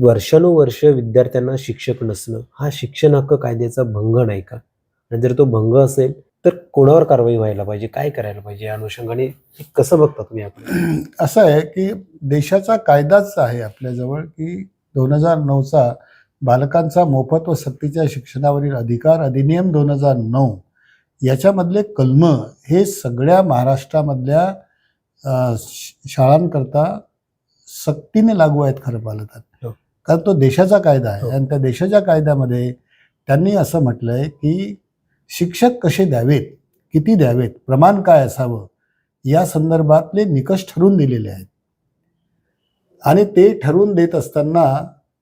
वर्षानुवर्ष विद्यार्थ्यांना शिक्षक नसणं हा शिक्षण हक्क कायद्याचा भंग नाही का? आणि जर तो भंग असेल तर कोणावर कारवाई व्हायला पाहिजे? काय करायला पाहिजे? या अनुषंगाने हे कसं बघता तुम्ही याकडे? असं आहे की देशाचा कायदाच आहे आपल्याजवळ की 2009चा बालकांचा मोफत व सक्तीच्या शिक्षणावरील अधिकार अधिनियम 2009 याच्यामधले कलम हे सगळ्या महाराष्ट्रामधल्या शाळांकरता सक्तीने लागू आहेत खरं पाहिलं तर. हो. कारण तो देशाचा कायदा आहे हो. आणि त्या देशाच्या कायद्यामध्ये त्यांनी असं म्हटलंय की शिक्षक कसे द्यावेत, किती द्यावेत, प्रमाण काय असावं या संदर्भातले निकष ठरवून दिलेले आहेत. आणि ते ठरवून देत असताना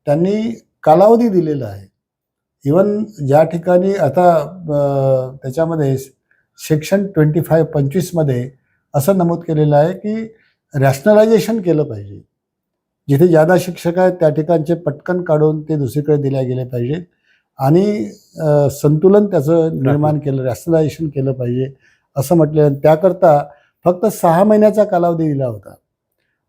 त्यांनी कालावधी दिलेला आहे. इवन ज्या ठिकाणी आता त्याच्यामध्ये सेक्शन 25 मध्ये असं नमूद केलेलं आहे की रॅशनलायझेशन केलं पाहिजे. जिथे ज्यादा शिक्षक आहेत त्या ठिकाणचे पटकन काढून ते दुसरीकडे दिल्या गेले पाहिजेत आणि संतुलन त्याचं निर्माण केलं, रॅशनलायझेशन केलं पाहिजे असं म्हटलं. त्याकरता फक्त 6 महिन्याचा कालावधी दिला होता.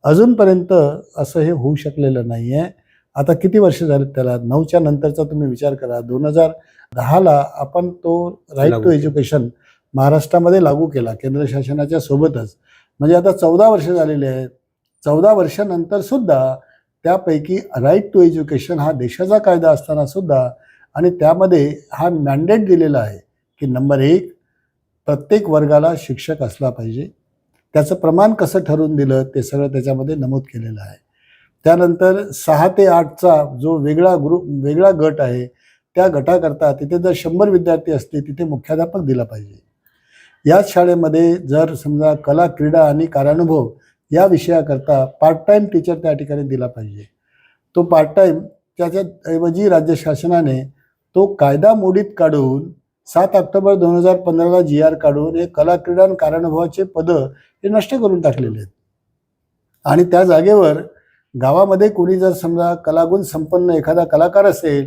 अजूनपर्यंत असं हे होऊ शकलेलं नाही आहे. आता किती वर्ष झालेत त्याला? 9च्या नंतरचा तुम्ही विचार करा. 2010ला आपण तो राईट टू एज्युकेशन महाराष्ट्रामध्ये लागू केला केंद्र शासनाच्या सोबतच. म्हणजे आता 14 वर्ष झालेले आहेत. 14 वर्षानंतर सुद्धा त्यापैकी राईट टू एज्युकेशन हा देशाचा कायदा असताना सुद्धा आणि त्यामध्ये हा मॅन्डेट दिलेला आहे की नंबर 1 प्रत्येक वर्गाला शिक्षक असला पाहिजे. त्याचं प्रमाण कसं ठरवून दिलं ते सगळं त्याच्यामध्ये नमूद केलेलं आहे. त्यानंतर 6 ते 8चा जो वेगळा गट आहे त्या गटाकरता तिथे जर 100 विद्यार्थी असले तिथे मुख्याध्यापक दिला पाहिजे. याच शाळेमध्ये जर समजा कला, क्रीडा आणि कार्यानुभव या विषयाकरता पार्ट टाईम टीचर त्या ठिकाणी दिला पाहिजे. तो पार्ट टाईम त्याच्याऐवजी राज्य शासनाने तो कायदा मोडीत काढून 7 ऑक्टोबर 2015ला GR काढून हे कला, क्रीडा आणि कार्यानुभवाचे पदं हे नष्ट करून टाकलेले आहेत. आणि त्या जागेवर गावामध्ये कोणी जर समजा कलागुण संपन्न एखादा कलाकार असेल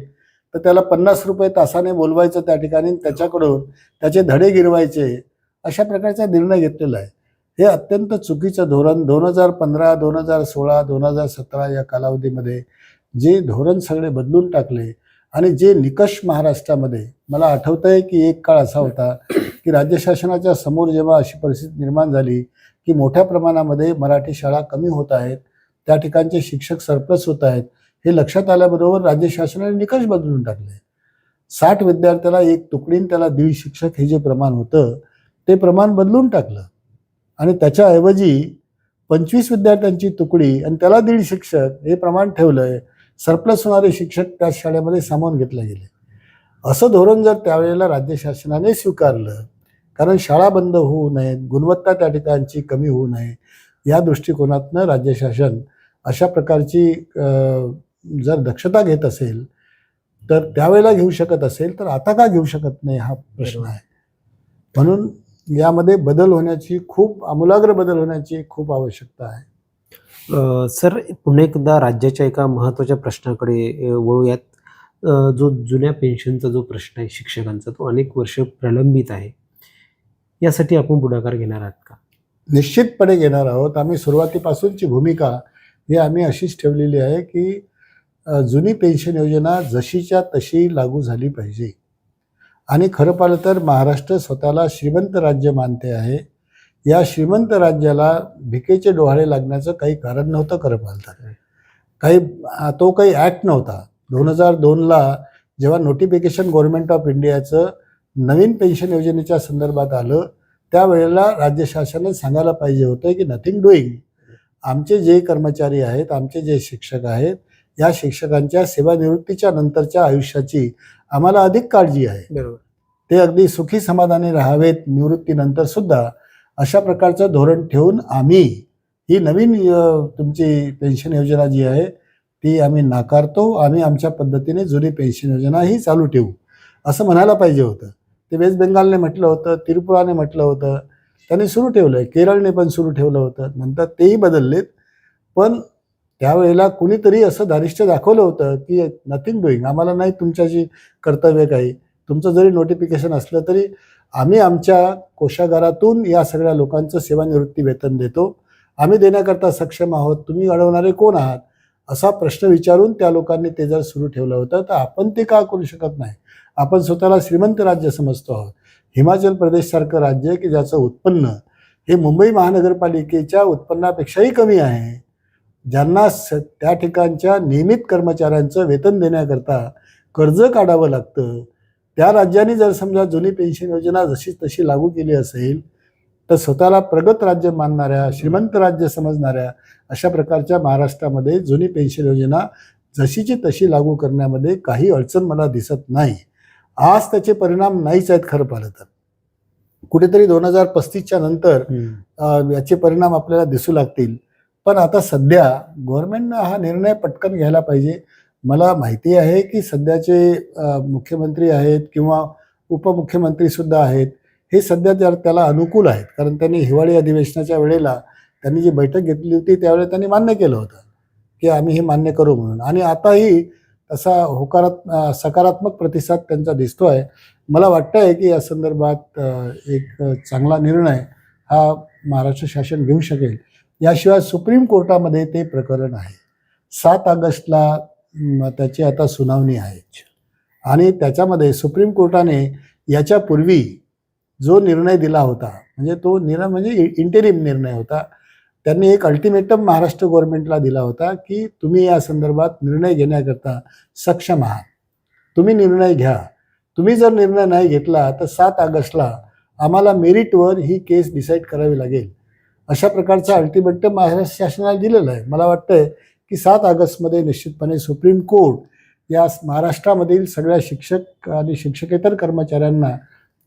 तर त्याला 50 रुपये तासाने बोलवायचं त्या ठिकाणी, त्याच्याकडून त्याचे धडे गिरवायचे, अशा प्रकारचा निर्णय घेतलेला आहे. हे अत्यंत चुकीचं धोरण 2015, 2016, 2017 या कालावधीमध्ये जे धोरण सगळे बदलून टाकले आणि जे निकष महाराष्ट्रामध्ये मला आठवतंय की एक काळ असा होता की राज्य शासनाच्या समोर जेव्हा अशी परिस्थिती निर्माण झाली की मोठ्या प्रमाणामध्ये मराठी शाळा कमी होत आहेत, त्या ठिकाणचे शिक्षक सरप्लस होत आहेत, हे लक्षात आल्याबरोबर राज्य शासनाने निकष बदलून टाकले. 60 विद्यार्थ्याला एक तुकडीन त्याला 1.5 शिक्षक हे जे प्रमाण होतं ते प्रमाण बदलून टाकलं आणि त्याच्याऐवजी 25 विद्यार्थ्यांची तुकडी आणि त्याला 1.5 शिक्षक हे प्रमाण ठेवलंय. सरप्लस होणारे शिक्षक त्या शाळेमध्ये सामावून घेतले गेले. असं धोरण जर त्यावेळेला राज्य शासनाने स्वीकारलं, कारण शाळा बंद होऊ नयेत, गुणवत्ता त्या ठिकाणची कमी होऊ नये या दृष्टिकोनातनं राज्य शासन अशा प्रकारची जर दक्षता घेत असेल तर त्यावेळेला घेऊ शकत असेल तर आता का घेऊ शकत नाही हा प्रश्न आहे. म्हणून यामध्ये बदल होण्याची, खूप आमूलाग्र बदल होण्याची खूप आवश्यकता आहे. सर, पुन्हा एकदा राज्याच्या एका महत्त्वाच्या प्रश्नाकडे वळूयात. जो जुन्या पेन्शनचा जो प्रश्न आहे शिक्षकांचा, तो अनेक वर्ष प्रलंबित आहे. यासाठी आपण पुढाकार घेणार आहात का? निश्चितपणे घेणार आहोत. आम्ही सुरुवातीपासूनची भूमिका ही आम्ही अशीच ठेवलेली आहे की जुनी पेन्शन योजना जशीच्या तशी लागू झाली पाहिजे. आणि खरं पाहिलं तर महाराष्ट्र स्वतःला श्रीमंत राज्य मानते आहे. या श्रीमंत राज्याला भिकेचे डोहाळे लागण्याचं काही कारण नव्हतं. खरं पाहिलं तर तो काही ॲक्ट नव्हता. 2002ला जेव्हा नोटिफिकेशन गव्हर्नमेंट ऑफ इंडियाचं नवीन पेन्शन योजनेच्या संदर्भात आलं त्यावेळेला राज्य शासनाने सांगायला पाहिजे होतं की नथिंग डुईंग, आमचे जे कर्मचारी आहेत, आमचे जे शिक्षक आहेत, या शिक्षकांच्या सेवानिवृत्तीच्या नंतरच्या आयुष्याची आम्हाला अधिक काळजी आहे. बरोबर. ते अगदी सुखी समाधानी राहावेत निवृत्तीनंतर सुद्धा, अशा प्रकारचं धोरण ठेवून आम्ही ही नवीन तुमची पेन्शन योजना जी आहे ती आम्ही नाकारतो. आम्ही आमच्या पद्धतीने जुनी पेन्शन योजना ही चालू ठेवू असं म्हणायला पाहिजे होतं. ते वेस्ट बेंगालने म्हटलं होतं, त्रिपुराने म्हटलं होतं, त्यांनी सुरू ठेवलं आहे, केरळने पण सुरू ठेवलं होतं, नंतर तेही बदललेत. पण त्यावेळेला कुणीतरी असं धारिष्ट्य दाखवलं होतं की नथिंग डुईंग, आम्हाला नाही तुमच्याशी कर्तव्य काही, तुमचं जरी नोटिफिकेशन असलं तरी आम्ही आमच्या कोशागारातून या सगळ्या लोकांचं सेवानिवृत्ती वेतन देतो, आम्ही देण्याकरता सक्षम आहोत, तुम्ही अडवणारे कोण आहात असा प्रश्न विचारून त्या लोकांनी ते जर सुरू ठेवलं होतं तर आपण ते का करू शकत नाही? आपण स्वतःला श्रीमंत राज्य समजतो आहोत. हिमाचल प्रदेशसारखं राज्य की ज्याचं उत्पन्न हे मुंबई महानगरपालिकेच्या उत्पन्नापेक्षाही कमी आहे, ज्यांना त्या ठिकाणच्या नियमित कर्मचाऱ्यांचं वेतन देण्याकरता कर्ज काढावं लागतं, त्या राज्याने जर समजा जुनी पेन्शन योजना जशी तशी लागू केली असेल तर स्वतःला प्रगत राज्य मानणाऱ्या, श्रीमंत राज्य समजणाऱ्या अशा प्रकारच्या महाराष्ट्रामध्ये जुनी पेन्शन योजना जशीची तशी लागू करण्यामध्ये काही अडचण मला दिसत नाही. आज त्याचे परिणाम नाहीच आहेत खरं पाहिलं तर. कुठेतरी 2035च्या नंतर याचे परिणाम आपल्याला दिसू लागतील. पण आता सध्या गव्हर्नमेंटनं हा निर्णय पटकन घ्यायला पाहिजे. मला माहिती आहे की सध्याचे मुख्यमंत्री आहेत किंवा उपमुख्यमंत्री सुद्धा आहेत, हे सध्या त्याला अनुकूल आहेत. कारण त्यांनी हिवाळी अधिवेशनाच्या वेळेला त्यांनी जी बैठक घेतली होती त्यावेळेला त्यांनी मान्य केलं होतं की आम्ही हे मान्य करू म्हणून, आणि आताही तसा सकारात्मक प्रतिसाद त्यांचा दिसतो आहे. मला वाटतं आहे की या संदर्भात एक चांगला निर्णय हा महाराष्ट्र शासन घेऊ शकेल. याशिवाय सुप्रीम कोर्टामध्ये ते प्रकरण आहे. 7 ऑगस्टला त्याची आता सुनावणी आहे आणि त्याच्यामध्ये सुप्रीम कोर्टाने याच्यापूर्वी जो निर्णय दिला होता, म्हणजे तो निर्णय म्हणजे इंटेरिम निर्णय होता, त्यांनी एक अल्टिमेटम महाराष्ट्र गव्हर्नमेंटला दिला होता की तुम्ही या संदर्भात निर्णय घेण्याकरता सक्षम आहात, तुम्ही निर्णय घ्या. तुम्ही जर निर्णय नाही घेतला तर 7 ऑगस्टला आम्हाला मेरिटवर ही केस डिसाईड करावी लागेल. अशा प्रकारचा अल्टिमेटम महाराष्ट्र शासनाला दिलेला आहे. मला वाटतंय की 7 ऑगस्टमध्ये निश्चितपणे सुप्रीम कोर्ट या महाराष्ट्रामधील सगळ्या शिक्षक आणि शिक्षकेतर कर्मचाऱ्यांना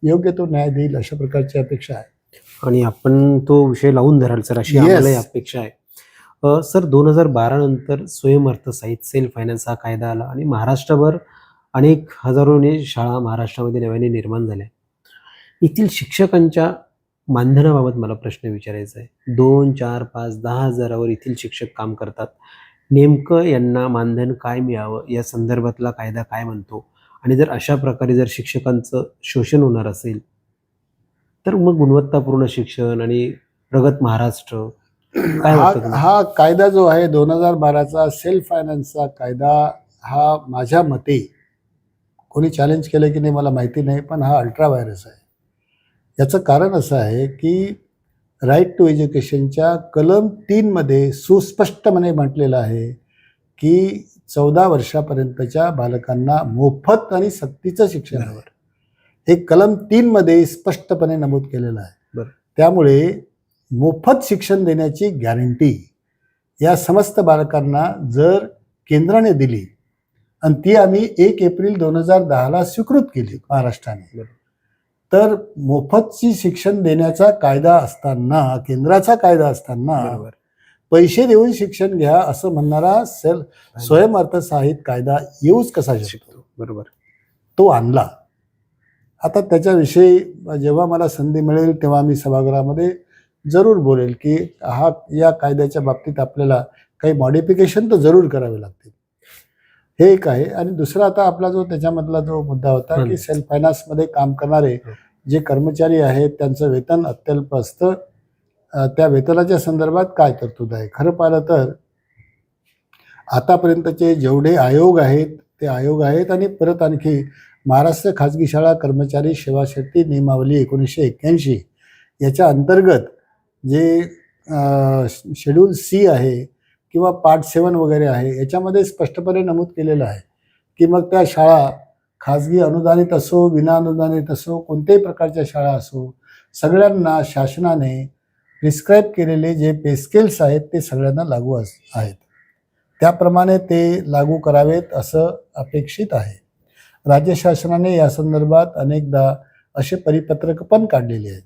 योग्य तो न्याय देईल अशा प्रकारची अपेक्षा आहे. आणि आपण तो विषय लावून धराल सर, अशी आम्हालाही अपेक्षा आहे. सर, 2012 नंतर स्वयंअर्थसहाय्यित सेल्फ फायनान्स हा कायदा आला आणि महाराष्ट्रभर अनेक हजारोने शाळा महाराष्ट्रामध्ये नव्याने निर्माण झाल्या. येथील शिक्षकांच्या मानधनाबाबत मला प्रश्न विचारायचा आहे. 2, 4, 5, 10 हजारावर येथील शिक्षक काम करतात. नेमकं यांना मानधन काय मिळावं या संदर्भातला कायदा काय म्हणतो? आणि जर अशा प्रकारे जर शिक्षकांचं शोषण होणार असेल तर मग गुणवत्तापूर्ण शिक्षण आणि प्रगत महाराष्ट्र काय वाटतं? हा कायदा जो आहे 2012चा सेल्फ फायनान्सचा कायदा, हा माझ्या मते, कोणी चॅलेंज केलं की नाही मला माहिती नाही, पण हा अल्ट्रा व्हायरस आहे. याचं कारण असं आहे की राईट टू एज्युकेशनच्या कलम 3 मध्ये सुस्पष्टपणे म्हटलेलं आहे की 14 वर्षापर्यंतच्या बालकांना मोफत आणि सक्तीचं शिक्षण आहे. हे कलम 3 मध्ये स्पष्टपणे नमूद केलेलं आहे. त्यामुळे मोफत शिक्षण देण्याची गॅरंटी या समस्त बालकांना जर केंद्राने दिली आणि ती आम्ही 1 एप्रिल 2010ला स्वीकृत केली महाराष्ट्राने, तर मोफतची शिक्षण देण्याचा कायदा असताना, केंद्राचा कायदा असताना पैसे देऊन शिक्षण घ्या असं म्हणणारा स्वयंअर्थसहाय्यित कायदा येऊच कसा शकतो? बरोबर, तो आणला. आता त्याच्याविषयी जेव्हा मला संधी मिळेल तेव्हा मी सभागृहामध्ये जरूर बोलेल की या कायद्याच्या बाबतीत आपल्याला काही मॉडिफिकेशन तर जरूर करावे लागतील. हे एक आहे. आणि दुसरा आता आपला जो त्याच्यामधला जो मुद्दा होता की सेल्फ फायनान्समध्ये काम करणारे जे कर्मचारी आहेत त्यांचं वेतन अत्यल्प असतं, त्या वेतनाच्या संदर्भात काय तरतूद आहे? खरं पाहिलं तर आतापर्यंतचे जेवढे आयोग आहेत ते आयोग आहेत, आणि परत आणखी महाराष्ट्र खाजगी शाळा कर्मचारी सेवा शर्ती नियमावली 1981 याच्या अंतर्गत जे शेड्यूल C आहे किंवा पार्ट 7 वगैरे आहे, याच्यामध्ये स्पष्टपणे नमूद केलेलं आहे की मग त्या शाळा खाजगी अनुदानित असो, विना अनुदानित असो, कोणत्याही प्रकारच्या शाळा असो, सगळ्यांना शासनाने प्रिस्क्राईब केलेले जे पे स्केल्स आहेत ते सगळ्यांना लागू आहेत. त्याप्रमाणे ते लागू करावेत असं अपेक्षित आहे. राज्य शासनाने या संदर्भात अनेकदा असे परिपत्रक पण काढलेले आहेत.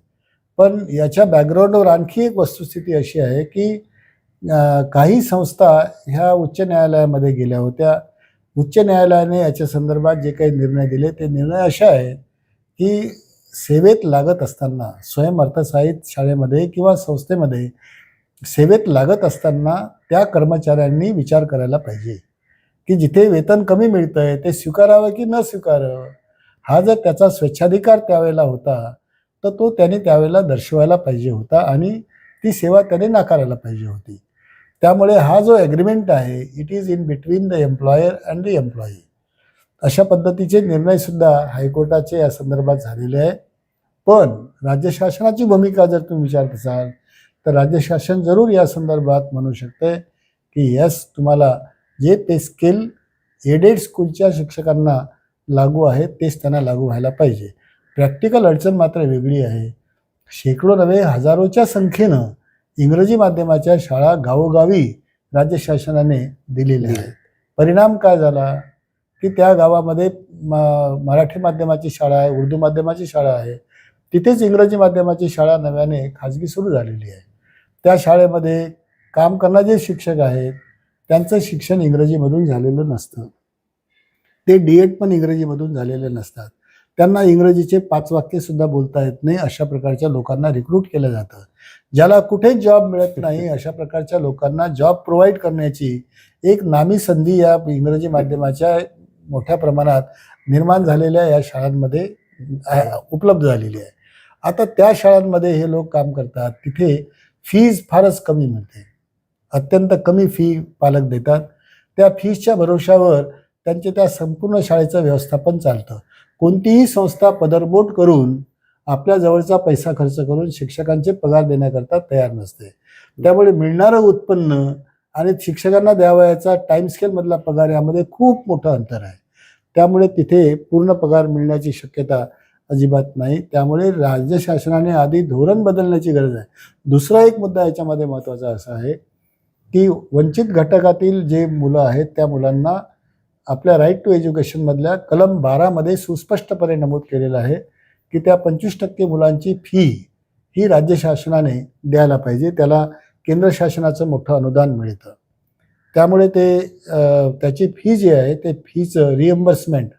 पण याच्या बॅकग्राऊंडवर आणखी एक वस्तुस्थिती अशी आहे की काही संस्था ह्या उच्च न्यायालयामध्ये गेल्या होत्या. उच्च न्यायालयाने याच्या संदर्भात जे काही निर्णय दिले ते निर्णय असे आहेत की सेवेत लागत असताना, स्वयंअर्थसहाय्यित शाळेमध्ये किंवा संस्थेमध्ये सेवेत लागत असताना त्या कर्मचाऱ्यांनी विचार करायला पाहिजे की जिथे वेतन कमी मिळतंय ते स्वीकारावं की न स्वीकारावं. हा जर त्याचा स्वेच्छाधिकार त्यावेळेला होता तर तो त्याने त्यावेळेला दर्शवायला पाहिजे होता आणि ती सेवा त्याने नाकारायला पाहिजे होती. त्यामुळे हा जो ॲग्रीमेंट आहे it is in between the employer and the employee. अशा पद्धतीचे निर्णयसुद्धा हायकोर्टाचे या संदर्भात झालेले आहे. पण राज्य शासनाची भूमिका जर तुम्ही विचारत असाल तर राज्य शासन जरूर या संदर्भात म्हणू शकते की यस, तुम्हाला जे पे स्केल एडेड स्कूलच्या शिक्षकांना लागू आहे तेच त्यांना लागू व्हायला पाहिजे. प्रॅक्टिकल अडचण मात्र वेगळी आहे. शेकडो नव्हे हजारोच्या संख्येनं इंग्रजी माध्यमाच्या शाळा गावोगावी राज्य शासनाने दिलेल्या आहेत. परिणाम काय झाला की त्या गावामध्ये मराठी माध्यमाची शाळा आहे, उर्दू माध्यमाची शाळा आहे, तिथेच इंग्रजी माध्यमाची शाळा नव्याने खाजगी सुरू झालेली आहे. त्या शाळेमध्ये काम करणारे जे शिक्षक आहेत त्यांचं शिक्षण इंग्रजीमधून झालेलं नसतं. ते D.Ed पण इंग्रजीमधून झालेले नसतात. त्यांना इंग्रजीचे 5 वाक्यसुद्धा बोलता येत नाही. अशा प्रकारच्या लोकांना रिक्रूट केलं जातं. ज्याला कुठेच जॉब मिळत नाही अशा प्रकारच्या लोकांना जॉब प्रोव्हाइड करण्याची एक नामी संधी या इंग्रजी माध्यमाच्या मोठ्या प्रमाणात निर्माण झालेल्या या शाळांमध्ये उपलब्ध झालेली आहे. आता त्या शाळांमध्ये हे लोक काम करतात. तिथे फीज फारच कमी मिळते. अत्यंत कमी फी पालक देतात. त्या फीजच्या भरोशावर त्यांचे त्या संपूर्ण शाळेचं व्यवस्थापन चालतं. कोणतीही संस्था पदरबोट करून आपल्या जवळचा पैसा खर्च करून शिक्षकांचे पगार देण्याकरता तयार नसते. त्यामुळे मिळणारं उत्पन्न आणि शिक्षकांना द्यावयाचा टाईम स्केलमधला पगार यामध्ये खूप मोठं अंतर आहे. त्यामुळे तिथे पूर्ण पगार मिळण्याची शक्यता अजिबात नाही. त्यामुळे राज्य शासनाने आधी धोरण बदलण्याची गरज आहे. दुसरा एक मुद्दा याच्यामध्ये महत्त्वाचा असा आहे की वंचित घटकातील जे मुलं आहेत त्या मुलांना आपल्या राईट टू एज्युकेशनमधल्या कलम 12 सुस्पष्टपणे नमूद केलेलं आहे की त्या 25% मुलांची फी ही राज्य शासनाने द्यायला पाहिजे. त्याला केंद्र शासनाचं मोठं अनुदान मिळतं. त्यामुळे ते त्याची फी जी आहे ते फीचं रिएम्बर्समेंट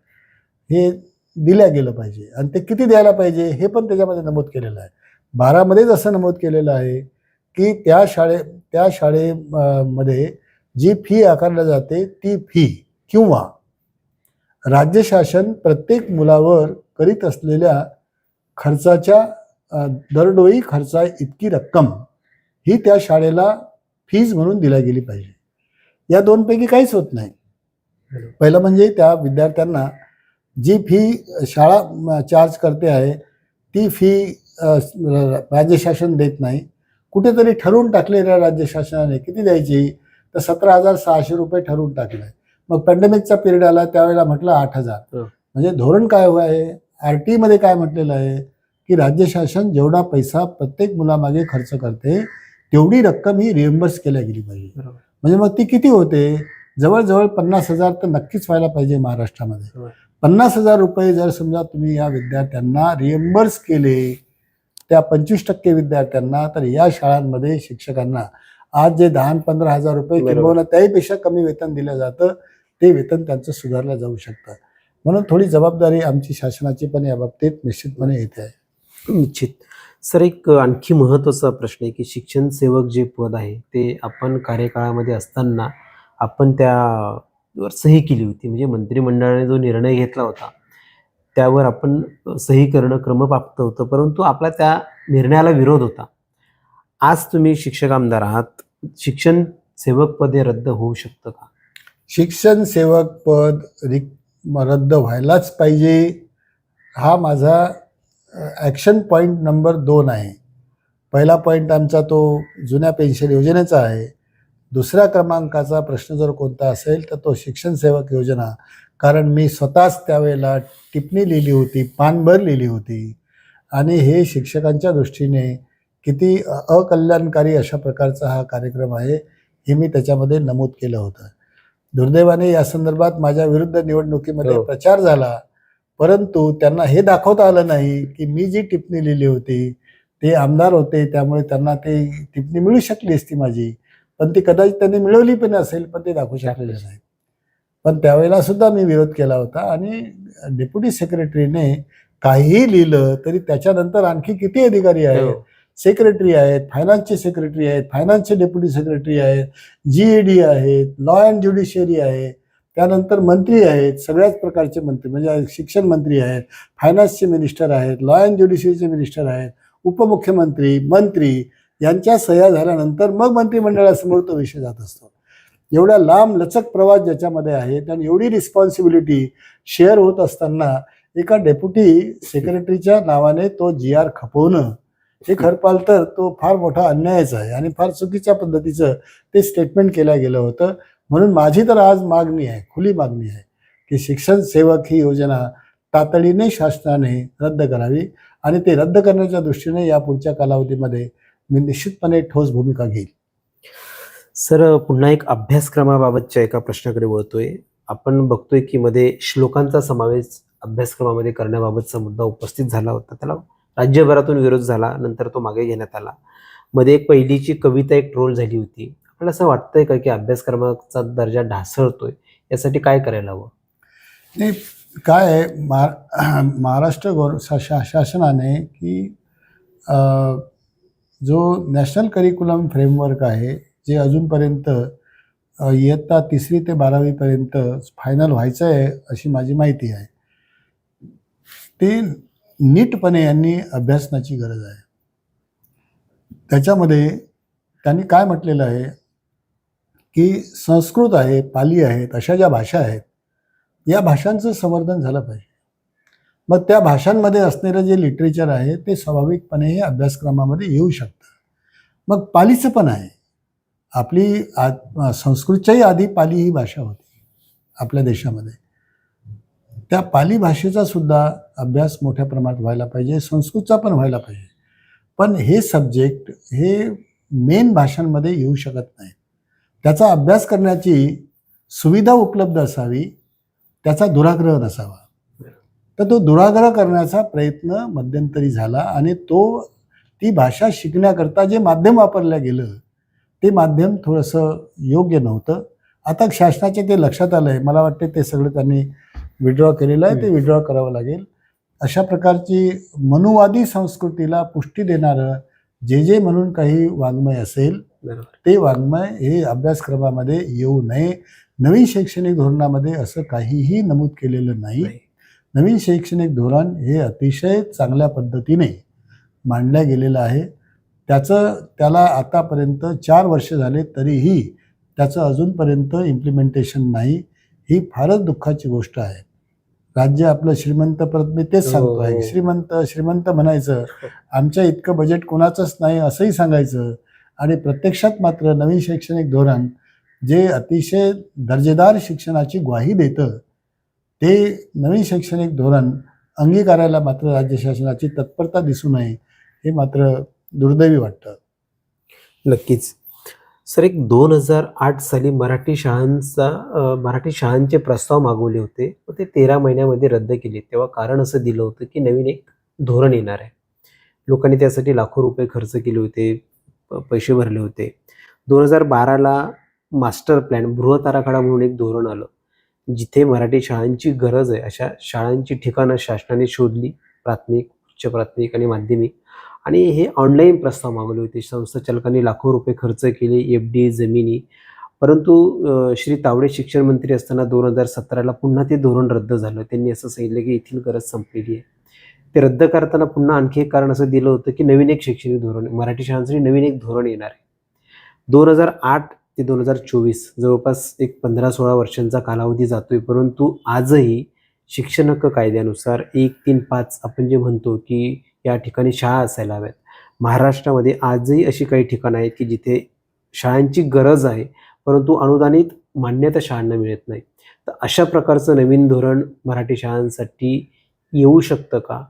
हे दिल्या गेलं पाहिजे. आणि ते किती द्यायला पाहिजे हे पण त्याच्यामध्ये नमूद केलेलं आहे. 12 असं नमूद केलेलं आहे की त्या शाळेमध्ये जी फी आकारली जाते ती फी किंवा राज्य शासन प्रत्येक मुलावर करीत असलेल्या खर्चाच्या दरडोई खर्चा इतकी रक्कम ही त्या शाळेला फीज म्हणून दिली गेली पाहिजे. या दोनपैकी काहीच होत नाही. पहिलं म्हणजे त्या विद्यार्थ्यांना जी फी शाळा चार्ज करते आहे ती फी राज्य शासन देत नाही. कुठेतरी ठरवून टाकलेल्या राज्य शासनाने किती द्यायची तर 17,600 रुपये ठरवून टाकलं आहे. मग पॅन्डेमिकचा पिरियड आला त्यावेळेला म्हटलं 8,000. म्हणजे धोरण काय आहे? RT काय म्हटलेलं आहे की राज्य शासन जेवढा पैसा प्रत्येक मुलामागे खर्च करते तेवढी रक्कम ही रिएम्बर्स केल्या गेली पाहिजे. म्हणजे मग ती किती होते? जवळजवळ 50,000 तर नक्कीच व्हायला पाहिजे महाराष्ट्रामध्ये. 50,000 रुपये जर समजा तुम्ही या विद्यार्थ्यांना रिएम्बर्स केले त्या 25% विद्यार्थ्यांना तर या शाळांमध्ये शिक्षकांना आज जे 10-15,000 रुपये किंवा त्याहीपेक्षा कमी वेतन दिलं जातं ते वेतन त्यांचं सुधारलं जाऊ शकतं. म्हणून थोडी जबाबदारी आमची शासनाची पण या बाबतीत निश्चितपणे येते आहे. निश्चित. सर, एक आणखी महत्त्वाचा प्रश्न आहे की शिक्षण सेवक जे पद आहे ते आपण कार्यकाळामध्ये असताना आपण त्यावर सही केली होती. म्हणजे मंत्रिमंडळाने जो निर्णय घेतला होता त्यावर आपण सही करणं क्रमप्राप्त होतं. परंतु आपला त्या निर्णयाला विरोध होता. आज तुम्ही शिक्षक आमदार आहात. शिक्षण सेवक पद हे रद्द होऊ शकतं का? शिक्षण सेवक पद रद्द व्हायलाच पाहिजे हा माझा ॲक्शन पॉईंट नंबर 2 आहे. पहिला पॉईंट आमचा तो जुन्या पेन्शन योजनेचा आहे. दुसऱ्या क्रमांकाचा प्रश्न जर कोणता असेल तर तो शिक्षण सेवक योजना. कारण मी स्वतःच त्यावेळेला टिप्पणी लिहिली होती, पानभर लिहिली होती आणि हे शिक्षकांच्या दृष्टीने किती अकल्याणकारी अशा प्रकारचा हा कार्यक्रम आहे हे मी त्याच्यामध्ये नमूद केलं होतं. दुर्दैवाने या संदर्भात माझ्या विरुद्ध निवडणुकीमध्ये प्रचार झाला, परंतु त्यांना हे दाखवता आलं नाही की मी जी टिप्पणी लिहिली होती ते आमदार होते त्यामुळे त्यांना ते टिप्पणी मिळू शकली असती माझी, पण ती कदाचित त्यांनी मिळवली पण असेल पण ते दाखवू शकलेले नाही. पण त्यावेळेला सुद्धा मी विरोध केला होता आणि डेप्युटी सेक्रेटरीने काहीही लिहिलं तरी त्याच्यानंतर आणखी किती अधिकारी आहेत, सेक्रेटरी आहेत, फायनान्सचे सेक्रेटरी आहेत, फायनान्सचे डेप्युटी सेक्रेटरी आहेत, GAD आहेत, लॉ अँड ज्युडिशियरी आहे, त्यानंतर मंत्री आहेत, सगळ्याच प्रकारचे मंत्री म्हणजे शिक्षण मंत्री आहेत, फायनान्सचे मिनिस्टर आहेत, लॉ अँड ज्युडिशियरीचे मिनिस्टर आहेत, उपमुख्यमंत्री, मंत्री यांच्या सह्या झाल्यानंतर मग मंत्रिमंडळासमोर तो विषय जात असतो. एवढा लांब लचक प्रवास ज्याच्यामध्ये आहे आणि एवढी रिस्पॉन्सिबिलिटी शेअर होत असताना एका डेप्युटी सेक्रेटरीच्या नावाने तो GR खपवणं हे खरं पाहिलं तर तो फार मोठा अन्यायच आहे आणि फार चुकीच्या पद्धतीचं ते स्टेटमेंट केलं गेलं होतं. म्हणून माझी तर आज मागणी आहे, खुली मागणी आहे की शिक्षण सेवक ही योजना तातडीने शासनाने रद्द करावी आणि ते रद्द करण्याच्या दृष्टीने यापुढच्या कालावधीमध्ये मी निश्चितपणे ठोस भूमिका घेईल. सर, पुन्हा एक अभ्यासक्रमाबाबतच्या एका प्रश्नाकडे वळतोय. आपण बघतोय की मध्ये श्लोकांचा समावेश अभ्यासक्रमामध्ये करण्याबाबतचा मुद्दा उपस्थित झाला होता. त्याला राज्यभरातून विरोध झाला, नंतर तो मागे घेण्यात आला. मध्ये एक पहिलीची कविता एक ट्रोल झाली होती. आपल्याला असं वाटतंय का की अभ्यासक्रमाचा दर्जा ढासळतोय, यासाठी काय करायला हवं? नाही, काय आहे महाराष्ट्र शासनाने की जो नॅशनल करिक्युलम फ्रेमवर्क आहे जे अजूनपर्यंत इयत्ता 3री ते 12वीपर्यंत फायनल व्हायचं आहे अशी माझी माहिती आहे, ते नीटपणे यांनी अभ्यासनाची गरज आहे. त्याच्यामध्ये त्यांनी काय म्हटलेलं आहे की संस्कृत आहे, पाली आहेत, अशा ज्या भाषा आहेत या भाषांचं संवर्धन झालं पाहिजे. मग त्या भाषांमध्ये असणारं जे लिटरेचर आहे ते स्वाभाविकपणे हे अभ्यासक्रमामध्ये येऊ शकतं. मग पालीचं पण आहे. आपली संस्कृतच्याही आधी पाली ही भाषा होती आपल्या देशामध्ये. त्या पाली भाषेचा सुद्धा अभ्यास मोठ्या प्रमाणात व्हायला पाहिजे, संस्कृतचा पण व्हायला पाहिजे. पण हे सब्जेक्ट हे मेन भाषांमध्ये येऊ शकत नाही. त्याचा अभ्यास करण्याची सुविधा उपलब्ध असावी, त्याचा दुराग्रह नसावा. तर तो दुराग्रह करण्याचा प्रयत्न मध्यंतरी झाला आणि ती भाषा शिकण्याकरता जे माध्यम वापरलं गेलं ते माध्यम थोडंसं योग्य नव्हतं. आता शासनाचे ते लक्षात आलं आहे. मला वाटते ते सगळं त्यांनी विड्रॉ केलेलं आहे, ते विड्रॉ करावं लागेल. अशा प्रकारची मनुवादी संस्कृतीला पुष्टी देणारं जे म्हणून काही वाङ्मय असेल ते वाङ्मय हे अभ्यासक्रमामध्ये येऊ नये. नवीन शैक्षणिक धोरणामध्ये असं काहीही नमूद केलेलं नाही. नवीन शैक्षणिक धोरण हे अतिशय चांगल्या पद्धतीने मांडलं गेलेलं आहे. त्याला आतापर्यंत 4 वर्ष झाले तरीही त्याचं अजूनपर्यंत इम्प्लिमेंटेशन नाही. ही फारच दुःखाची गोष्ट आहे. राज्य आपलं श्रीमंत, परत मी तेच सांगतो आहे, श्रीमंत म्हणायचं, आमच्या इतकं बजेट कोणाचंच नाही असंही सांगायचं आणि प्रत्यक्षात मात्र नवीन शैक्षणिक धोरण जे अतिशय दर्जेदार शिक्षणाची ग्वाही देतं ते नवीन शैक्षणिक धोरण अंगीकारायला मात्र राज्य शासनाची तत्परता दिसू नये हे मात्र दुर्दैवी वाटतं. नक्कीच. सर, एक 2008 साली मराठी शाळांचे प्रस्ताव मागवले होते व ते 13 महिन्यामध्ये रद्द केले. तेव्हा कारण असं दिलं होतं की नवीन एक धोरण येणार आहे. लोकांनी त्यासाठी लाखो रुपये खर्च केले होते, पैसे भरले होते. 2012ला मास्टर प्लॅन, बृहत आराखडा म्हणून एक धोरण आलं, जिथे मराठी शाळांची गरज आहे अशा शाळांची ठिकाणं शासनाने शोधली, प्राथमिक, उच्च प्राथमिक आणि माध्यमिक. आणि हे ऑनलाईन प्रस्ताव मागवले होते. संस्थाचालकांनी लाखो रुपये खर्च केले, FD, जमिनी. परंतु श्री तावडे शिक्षण मंत्री असताना 2017ला पुन्हा ते धोरण रद्द झालं. त्यांनी असं सांगितलं की येथील गरज संपलेली आहे. ते रद्द करताना पुन्हा आणखी एक कारण असं दिलं होतं की नवीन एक शैक्षणिक धोरण, मराठी शाळांसाठी नवीन एक धोरण येणार आहे. 2008 ते 2024 जवळपास एक 15-16 वर्षांचा कालावधी जातोय. परंतु आजही शिक्षण हक्क कायद्यानुसार 135 आपण जे म्हणतो की या ठिकाणी शाळा असायला हव्यात. महाराष्ट्रामध्ये आजही अशी काही ठिकाणं आहेत की जिथे शाळांची गरज आहे परंतु अनुदानित मान्यता शाळांना मिळत नाही. तर अशा प्रकारचं नवीन धोरण मराठी शाळांसाठी येऊ शकतं का,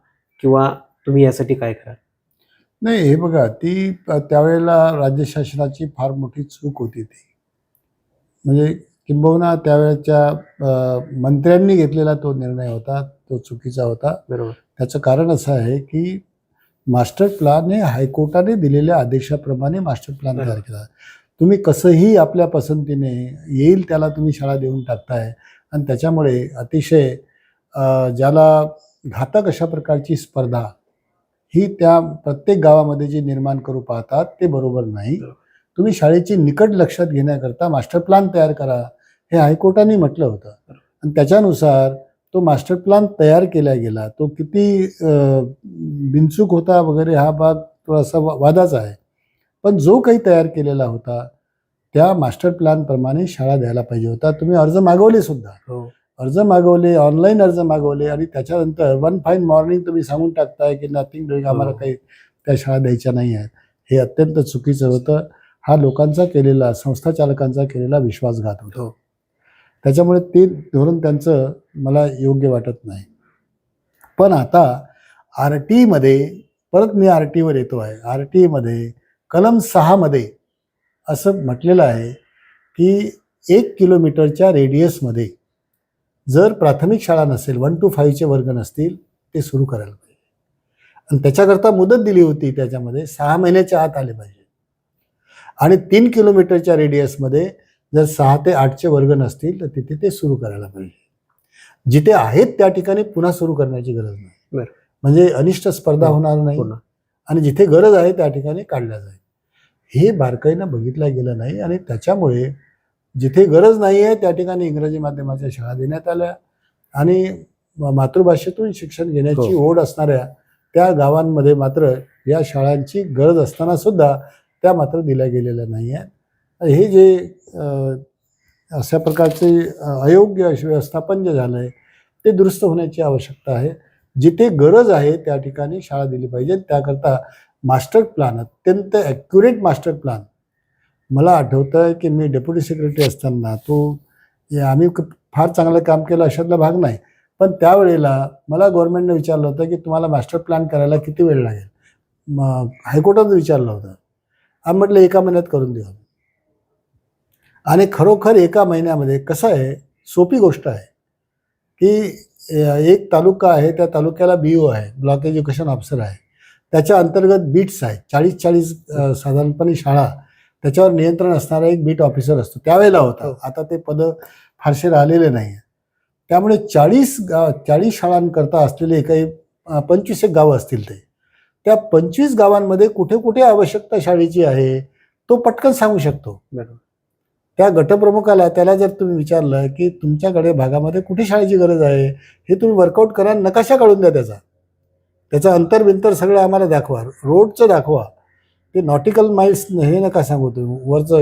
किंवा तुम्ही यासाठी काय कराल? नाही, हे बघा, त्यावेळेला राज्य शासनाची फार मोठी चूक होती. ती म्हणजे किंबहुना त्यावेळेच्या मंत्र्यांनी घेतलेला तो निर्णय होता, तो चुकीचा होता. बरोबर. त्याचं कारण असं आहे की मास्टर प्लॅन हे हायकोर्टाने दिलेल्या आदेशाप्रमाणे मास्टर प्लॅन तयार केला. तुम्ही कसंही आपल्या पसंतीने येईल त्याला तुम्ही शाळा देऊन टाकताय आणि त्याच्यामुळे अतिशय ज्याला घातक अशा प्रकारची स्पर्धा ही त्या प्रत्येक गावामध्ये जी निर्माण करू पाहतात ते बरोबर नाही. तुम्ही शाळेची निकट लक्षात घेण्याकरता मास्टर प्लॅन तयार करा हे हायकोर्टाने म्हटलं होतं आणि त्याच्यानुसार तो मास्टर प्लॅन तयार केला गेला. तो किती बिनचूक होता वगैरे हा भाग थोडासा वादाचा आहे. पण जो काही तयार केलेला होता त्या मास्टर प्लॅनप्रमाणे शाळा द्यायला पाहिजे होता. तुम्ही अर्ज मागवले सुद्धा, हो. अर्ज मागवले, ऑनलाईन अर्ज मागवले आणि त्याच्यानंतर वन फाईन मॉर्निंग तुम्ही सांगून टाकताय की नथिंग डुईंग, आम्हाला काही त्या शाळा द्यायच्या नाही आहेत. हे अत्यंत चुकीचं होतं. हा लोकांचा केलेला, संस्था चालकांचा केलेला विश्वासघात होता. हो. त्याच्यामुळे ते धोरण त्यांचं मला योग्य वाटत नाही. पण आता RTमध्ये, परत मी RTवर येतो आहे, RTमध्ये कलम 6 मध्ये असं म्हटलेलं आहे की 1 किलोमीटरच्या रेडियसमध्ये जर प्राथमिक शाळा नसेल, 1 to 5 चे वर्ग नसतील, ते सुरू करायला पाहिजे. आणि त्याच्याकरता मुदत दिली होती, त्याच्यामध्ये 6 महिन्याच्या आत आले पाहिजे. आणि 3 किलोमीटरच्या रेडियसमध्ये जर 6 ते 8 चे वर्ग नसतील तर तिथे ते सुरू करायला पाहिजे. जिथे आहेत त्या ठिकाणी पुन्हा सुरू करण्याची गरज नाही. बरं. म्हणजे अनिष्ट स्पर्धा होणार नाही पूर्ण. आणि जिथे गरज आहे त्या ठिकाणी काढल्या जाईल. हे बारकाईनं बघितलं गेलं नाही आणि त्याच्यामुळे जिथे गरज नाही आहे त्या ठिकाणी इंग्रजी माध्यमाच्या शाळा देण्यात आल्या आणि मातृभाषेतून शिक्षण घेण्याची ओढ असणाऱ्या त्या गावांमध्ये मात्र या शाळांची गरज असताना सुद्धा त्या मात्र दिल्या गेलेल्या नाही आहेत. हे जे अशा प्रकारचे अयोग्य व्यवस्थापन जे झालं आहे ते दुरुस्त होण्याची आवश्यकता आहे. जिथे गरज आहे त्या ठिकाणी शाळा दिली पाहिजे. त्याकरता मास्टर प्लॅन, अत्यंत ॲक्युरेट मास्टर प्लॅन. मला आठवतं आहे की मी डेप्युटी सेक्रेटरी असताना आम्ही फार चांगलं काम केलं अशातला भाग नाही, पण त्यावेळेला मला गव्हर्नमेंटने विचारलं होतं की तुम्हाला मास्टर प्लॅन करायला किती वेळ लागेल. मग हायकोर्टात विचारलं होतं. आम्ही म्हटलं 1 महिन्यात करून देऊ. आणि खरोखर 1 महिन्यामध्ये कसं आहे, सोपी गोष्ट आहे की एक तालुका आहे, त्या तालुक्याला BO आहे, ब्लॉक एज्युकेशन ऑफिसर आहे, त्याच्या अंतर्गत बीट्स आहेत, 40 साधारणपणे शाळा, त्याच्यावर नियंत्रण असणारा एक बीट ऑफिसर असतो. त्यावेळेला होता, आता ते पदं फारसे राहिलेले नाही आहे. त्यामुळे 40 शाळांकरता असलेले काही 25 गावं असतील. त्या 25 गावांमध्ये कुठे कुठे आवश्यकता शाळेची आहे तो पटकन सांगू शकतो. त्या गटप्रमुखाला, त्याला जर तुम्ही विचारलं की तुमच्याकडे भागामध्ये कुठे शाळेची गरज आहे हे तुम्ही वर्कआउट करा, नकाशा काढून द्या, त्याचा अंतर बिंतर सगळं आम्हाला दाखवा, रोडचं दाखवा. ते नॉटिकल माइल्स हे नका सांगू, तुम्ही वरचं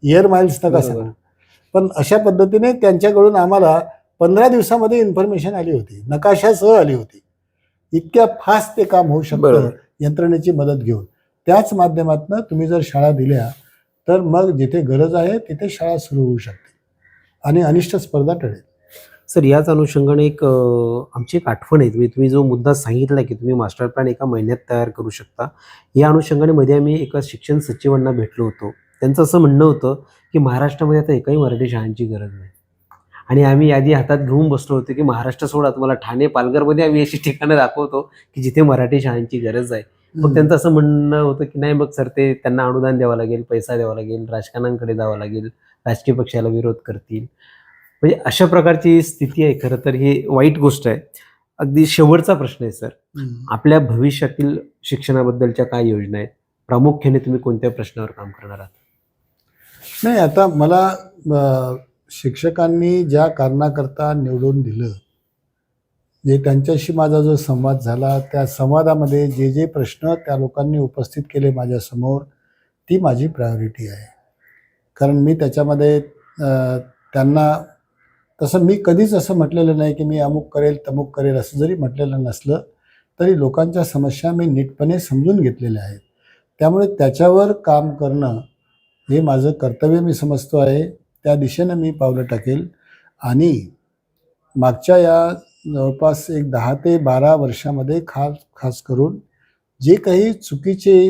इयर माइल्स नका सांगू. पण अशा पद्धतीने त्यांच्याकडून आम्हाला 15 दिवसामध्ये इन्फॉर्मेशन आली होती, नकाशासह आली होती. इतक्या फास्ट ते काम होऊ शकतं यंत्रणेची मदत घेऊन. त्याच माध्यमातून तुम्ही जर शाळा दिल्या तर मग जिथे गरज आहे तिथे शाळा सुरू होऊ शकते आणि अनिष्ट स्पर्धा टळेल. सर, याच अनुषंगाने आमची एक आठवण आहे, तुम्ही जो मुद्दा सांगितला की तुम्ही मास्टर प्लॅन 1 महिन्यात तयार करू शकता, या अनुषंगाने मध्ये आम्ही एका शिक्षण सचिवांना भेटलो होतो. त्यांचं असं म्हणणं होतं की महाराष्ट्रामध्ये आता एकही मराठी शाळांची गरज नाही. आणि आम्ही यादी हातात घेऊन बसलो होतो की महाराष्ट्र सोडा, तुम्हाला ठाणे, पालघरमध्ये आम्ही अशी ठिकाणं दाखवतो की जिथे मराठी शाळांची गरज आहे. मग त्यांचं असं म्हणणं होतं की नाही, मग सर ते त्यांना अनुदान द्यावं लागेल, पैसा द्यावा लागेल, राजकारण्यांकडे जावं लागेल, राजकीय पक्षाला विरोध करतील. म्हणजे अशा प्रकारची स्थिती आहे. खरं तर ही वाईट गोष्ट आहे. अगदी शेवटचा प्रश्न आहे सर, आपल्या भविष्यातील शिक्षणाबद्दलच्या काय योजना आहेत? प्रामुख्याने तुम्ही कोणत्या प्रश्नावर काम करणार आहात? नाही, आता मला शिक्षकांनी ज्या कारणाकरता निवडून दिलं, जे त्यांच्याशी माझा जो संवाद झाला, त्या संवादामध्ये जे जे प्रश्न त्या लोकांनी उपस्थित केले माझ्यासमोर, ती माझी प्रायोरिटी आहे. कारण मी त्याच्यामध्ये त्यांना तसं मी कधीच असं म्हटलेलं नाही की मी अमुक करेल तमुक करेल. असं जरी म्हटलेलं नसलं तरी लोकांच्या समस्या मी नीटपणे समजून घेतलेल्या आहेत. त्यामुळे त्याच्यावर काम करणं हे माझं कर्तव्य मी समजतो आहे. त्या दिशेनं मी पावलं टाकेल. आणि मागच्या या जवळपास एक 10 ते 12 वर्षामध्ये खास करून जे काही चुकीचे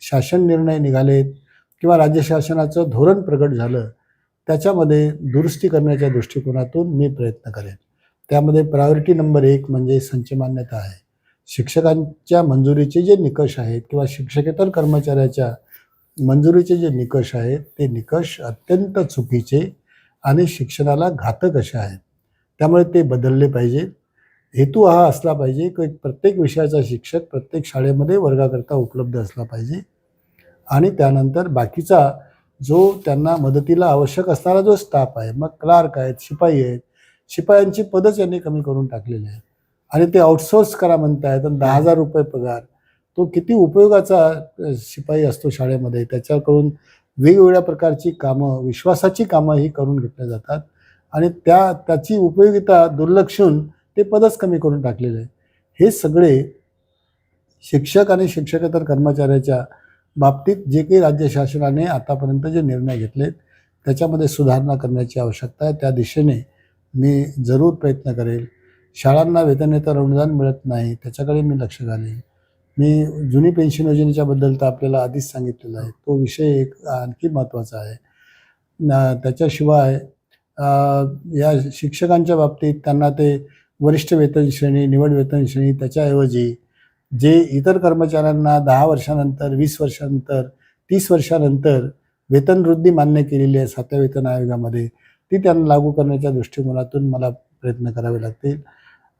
शासन निर्णय निघालेत किंवा राज्य शासनाचं धोरण प्रगट झालं, त्याच्यामध्ये दुरुस्ती करण्याच्या दृष्टिकोनातून मी प्रयत्न करेन. त्यामध्ये प्रायोरिटी नंबर 1 म्हणजे संच मान्यता आहे. शिक्षकांच्या मंजुरीचे जे निकष आहेत किंवा शिक्षकेतर कर्मचाऱ्याच्या मंजुरीचे जे निकष आहेत ते निकष अत्यंत चुकीचे आणि शिक्षणाला घातक असे आहेत. त्यामुळे ते बदलले पाहिजे. हेतू हा असला पाहिजे की प्रत्येक विषयाचा शिक्षक प्रत्येक शाळेमध्ये वर्गाकरता उपलब्ध असला पाहिजे आणि त्यानंतर बाकीचा जो त्यांना मदतीला आवश्यक असणारा जो स्टाफ आहे, मग क्लार्क आहेत, शिपाई आहेत, शिपायांची पदच यांनी कमी करून टाकलेली आहेत आणि ते आउटसोर्स करा म्हणतायत आणि 10,000 रुपये पगार. तो किती उपयोगाचा शिपाई असतो शाळेमध्ये. त्याच्याकडून वेगवेगळ्या प्रकारची कामं, विश्वासाची कामं ही करून घेतल्या जातात आणि त्याची उपयोगिता दुर्लक्षून ते पदच कमी करून टाकलेलं आहे. हे सगळे शिक्षक आणि शिक्षकेतर कर्मचाऱ्याच्या बाबतीत जे काही राज्य शासनाने आतापर्यंत जे निर्णय घेतलेत त्याच्यामध्ये सुधारणा करण्याची आवश्यकता आहे. त्या दिशेने मी जरूर प्रयत्न करेल. शाळांना वेतनेतर अनुदान मिळत नाही, त्याच्याकडे मी लक्ष घालेन. मी जुनी पेन्शन योजनेच्याबद्दल तर आपल्याला आधीच सांगितलेलं आहे. तो विषय एक आणखी महत्त्वाचा आहे. त्याच्याशिवाय या शिक्षकांच्या बाबतीत त्यांना ते वरिष्ठ वेतन श्रेणी, निवड वेतन श्रेणी त्याच्याऐवजी जे इतर कर्मचाऱ्यांना 10 वर्षानंतर, 20 वर्षानंतर, 30 वर्षानंतर वेतनवृद्धी मान्य केलेली आहे 7व्या वेतन आयोगामध्ये, ती त्यांना लागू करण्याच्या दृष्टिकोनातून मला प्रयत्न करावे लागतील.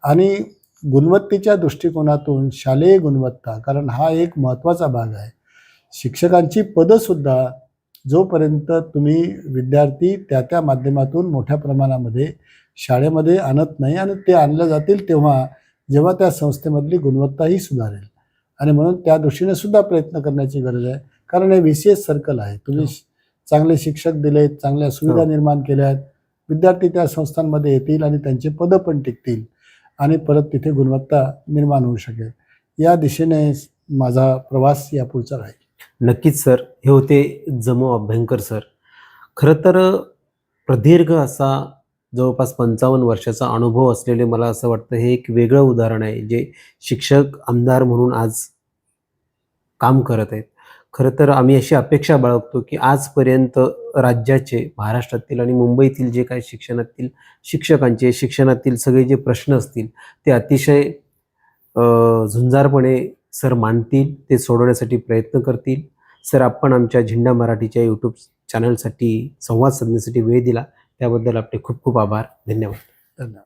आणि गुणवत्तेच्या दृष्टिकोनातून शालेय गुणवत्ता, कारण हा एक महत्त्वाचा भाग आहे. शिक्षकांची पदंसुद्धा जोपर्यंत तुम्ही विद्यार्थी त्या माध्यमातून मोठ्या प्रमाणामध्ये शाळेमध्ये आणत नाही आणि ते आणले जातील जेव्हा त्या संस्थेमधली गुणवत्ताही सुधारेल. आणि म्हणून त्या दृष्टीने सुद्धा प्रयत्न करण्याची गरज आहे. कारण हे VCS सर्कल आहे. तुम्ही चांगले शिक्षक दिलेत, चांगल्या सुविधा निर्माण केल्यात, विद्यार्थी त्या संस्थांमध्ये येतील आणि त्यांचे पदं पण टिकतील आणि परत तिथे गुणवत्ता निर्माण होऊ शकेल. या दिशेने माझा प्रवास यापुढचा राहील. नक्कीच सर. हे होते जमो अभ्यंकर सर. खरं तर प्रदीर्घ असा जवळपास 55 वर्षाचा अनुभव असलेले मला असं वाटतं हे एक वेगळं उदाहरण आहे, जे शिक्षक आमदार म्हणून आज काम करत आहेत. खरं तर आम्ही अशी अपेक्षा बाळगतो की आजपर्यंत राज्याचे, महाराष्ट्रातील आणि मुंबईतील जे काही शिक्षकांचे शिक्षणातील सगळे जे प्रश्न असतील ते अतिशय झुंजारपणे सर मांडतील, ते सोडवण्यासाठी प्रयत्न करतील. सर, आपण आमच्या झेंडा मराठीच्या यूट्यूब चॅनलसाठी संवाद साधण्यासाठी वेळ दिला त्याबद्दल आपले खूप खूप आभार. धन्यवाद. धन्यवाद.